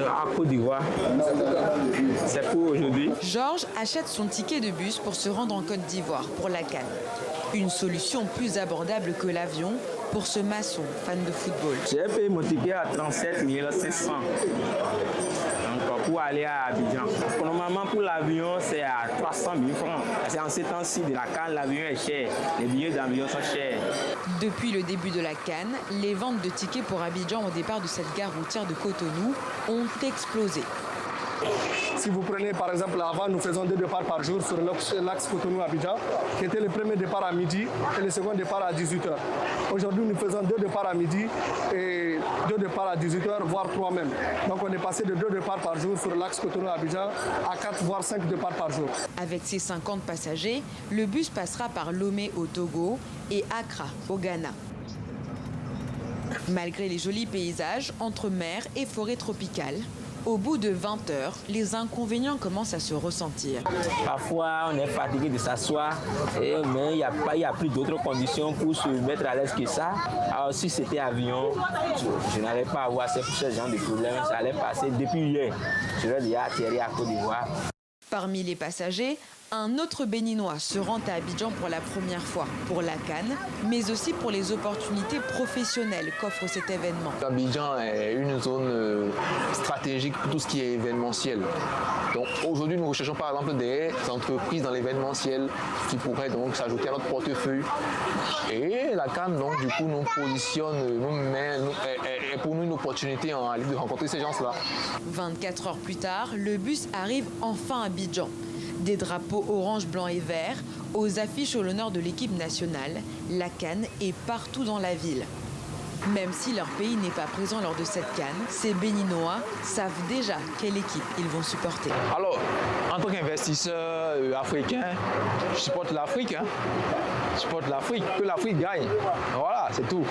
À Côte d'Ivoire, c'est pour aujourd'hui. Georges achète son ticket de bus pour se rendre en Côte d'Ivoire pour la CAN. Une solution plus abordable que l'avion pour ce maçon fan de football. J'ai payé mon ticket à 37 700 pour aller à Abidjan. Normalement, pour l'avion, c'est à 300 000 francs. C'est en ces temps-ci de la CAN, l'avion est cher. Les billets d'avion sont chers. Depuis le début de la CAN, les ventes de tickets pour Abidjan au départ de cette gare routière de Cotonou ont explosé. Si vous prenez par exemple avant, nous faisons 2 départs par jour sur l'axe Cotonou-Abidjan, qui était le premier départ à midi et le second départ à 18h. Aujourd'hui, nous faisons 2 départs à midi et 2 départs à 18h, voire 3 même. Donc on est passé de 2 départs par jour sur l'axe Cotonou-Abidjan à 4 voire 5 départs par jour. Avec ses 50 passagers, le bus passera par Lomé au Togo et Accra au Ghana. Malgré les jolis paysages entre mer et forêt tropicale, au bout de 20 heures, les inconvénients commencent à se ressentir. Parfois, on est fatigué de s'asseoir, mais il n'y a plus d'autres conditions pour se mettre à l'aise que ça. Alors, si c'était avion, je n'allais pas avoir ce genre de problème. Ça allait passer depuis hier. Je vais déjà atterrir à Côte d'Ivoire. Parmi les passagers, un autre Béninois se rend à Abidjan pour la première fois, pour la CAN, mais aussi pour les opportunités professionnelles qu'offre cet événement. Abidjan est une zone stratégique pour tout ce qui est événementiel. Donc aujourd'hui, nous recherchons par exemple des entreprises dans l'événementiel qui pourraient donc s'ajouter à notre portefeuille. Et la CAN, donc, du coup, nous positionne, est pour nous une opportunité de rencontrer ces gens-là. 24 heures plus tard, le bus arrive enfin à Abidjan. Des drapeaux orange, blanc et vert aux affiches au l'honneur de l'équipe nationale. La CAN est partout dans la ville. Même si leur pays n'est pas présent lors de cette CAN, ces Béninois savent déjà quelle équipe ils vont supporter. Alors, en tant qu'investisseur africain, je supporte l'Afrique. Je supporte l'Afrique, que l'Afrique gagne. Voilà, c'est tout.